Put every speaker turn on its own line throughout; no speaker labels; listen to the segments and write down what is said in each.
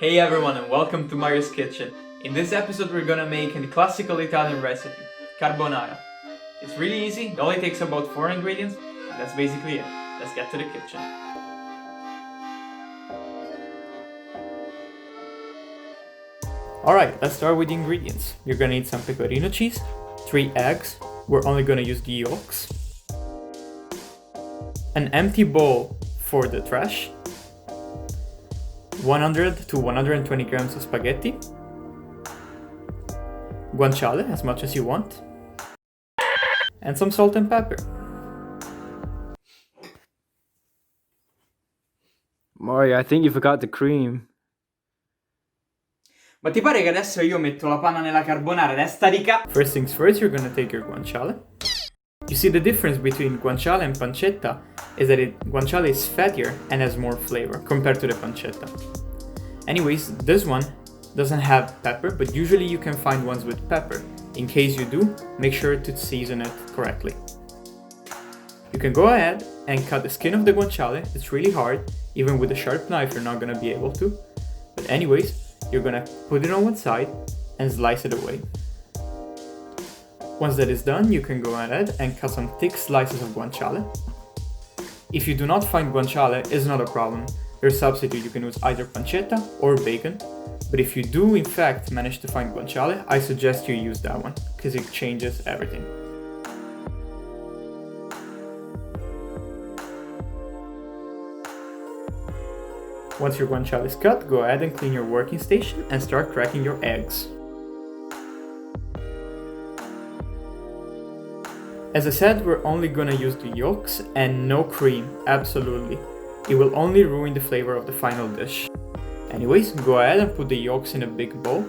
Hey everyone and welcome to Mario's Kitchen. In this episode we're gonna make a classical Italian recipe, carbonara. It's really easy, it only takes about 4 ingredients, and that's basically it. Let's get to the kitchen. Alright, let's start with the ingredients. You're gonna need some pecorino cheese, 3 eggs, we're only gonna use the yolks, an empty bowl for the trash, 100 to 120 grams of spaghetti, guanciale, as much as you want, and some salt and pepper.
Mario, I think you forgot the cream.
Ma ti pare che adesso io metto la panna nella carbonara, testa di ca... First things first, you're gonna take your guanciale. You see the difference between guanciale and pancetta is that guanciale is fattier and has more flavor compared to the pancetta. Anyways, this one doesn't have pepper, but usually you can find ones with pepper. In case you do, make sure to season it correctly. You can go ahead and cut the skin of the guanciale. It's really hard, even with a sharp knife you're not gonna be able to. But anyways, you're gonna put it on one side and slice it away. Once that is done, you can go ahead and cut some thick slices of guanciale. If you do not find guanciale, it's not a problem. There's a substitute, you can use either pancetta or bacon. But if you do in fact manage to find guanciale, I suggest you use that one, because it changes everything. Once your guanciale is cut, go ahead and clean your working station and start cracking your eggs. As I said, we're only gonna use the yolks and no cream, absolutely. It will only ruin the flavor of the final dish. Anyways, go ahead and put the yolks in a big bowl.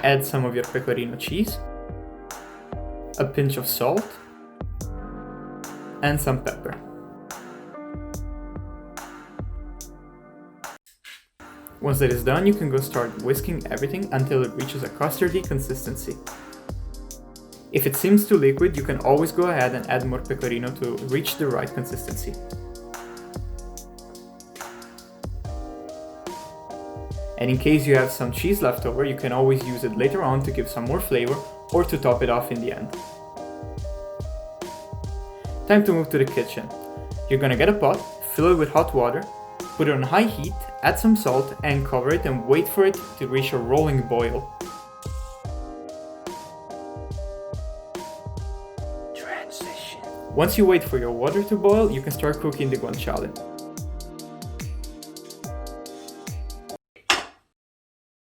Add some of your pecorino cheese, a pinch of salt, and some pepper. Once that is done, you can go start whisking everything until it reaches a custardy consistency. If it seems too liquid, you can always go ahead and add more pecorino to reach the right consistency. And in case you have some cheese left over, you can always use it later on to give some more flavor or to top it off in the end. Time to move to the kitchen. You're gonna get a pot, fill it with hot water, put it on high heat, add some salt and cover it and wait for it to reach a rolling boil. Transition. Once you wait for your water to boil, you can start cooking the guanciale.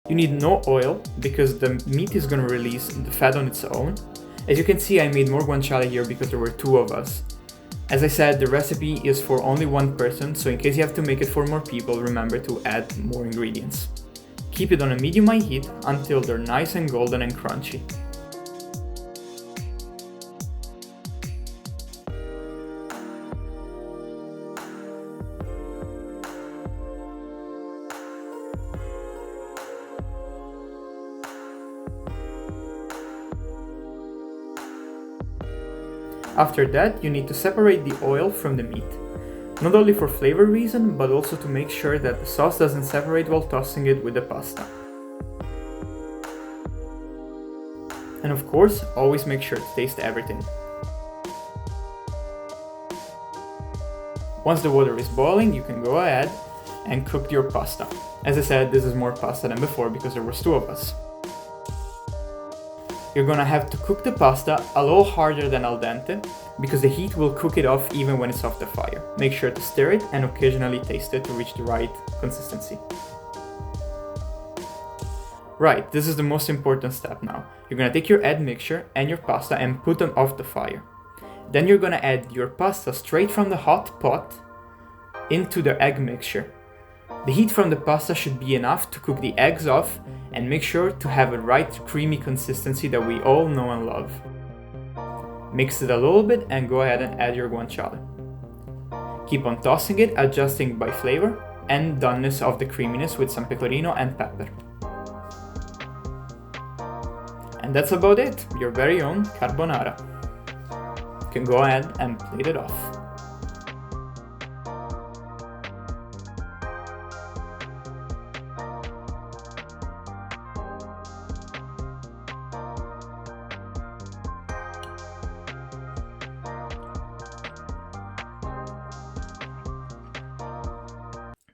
You need no oil because the meat is going to release the fat on its own. As you can see, I made more guanciale here because there were 2 of us. As I said, the recipe is for only 1 person, so in case you have to make it for more people, remember to add more ingredients. Keep it on a medium-high heat until they're nice and golden and crunchy. After that, you need to separate the oil from the meat. Not only for flavor reason, but also to make sure that the sauce doesn't separate while tossing it with the pasta. And of course, always make sure to taste everything. Once the water is boiling, you can go ahead and cook your pasta. As I said, this is more pasta than before because there was 2 of us. You're gonna have to cook the pasta a little harder than al dente because the heat will cook it off even when it's off the fire. Make sure to stir it and occasionally taste it to reach the right consistency. Right, this is the most important step now. You're gonna take your egg mixture and your pasta and put them off the fire. Then you're gonna add your pasta straight from the hot pot into the egg mixture. The heat from the pasta should be enough to cook the eggs off and make sure to have a right creamy consistency that we all know and love. Mix it a little bit and go ahead and add your guanciale. Keep on tossing it, adjusting by flavor and doneness of the creaminess with some pecorino and pepper. And that's about it, your very own carbonara. You can go ahead and plate it off.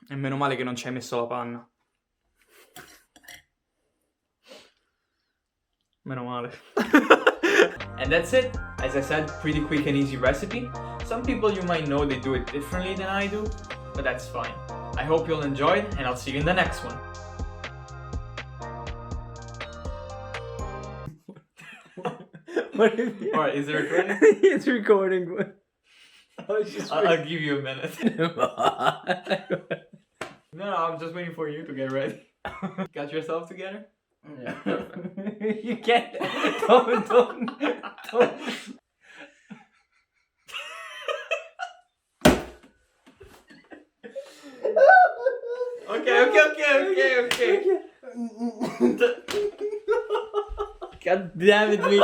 E meno male che non ci hai messo la panna. Meno male. And that's it. As I said, pretty quick and easy recipe. Some people you might know they do it differently than I do, but that's fine. I hope you'll enjoy it, and I'll see you in the next one. Alright, is it recording?
It's recording.
I'll give you a minute. No, I'm just waiting for you to get ready. Got yourself together?
Yeah. You can't. Don't.
Okay.
God damn it, Mickey.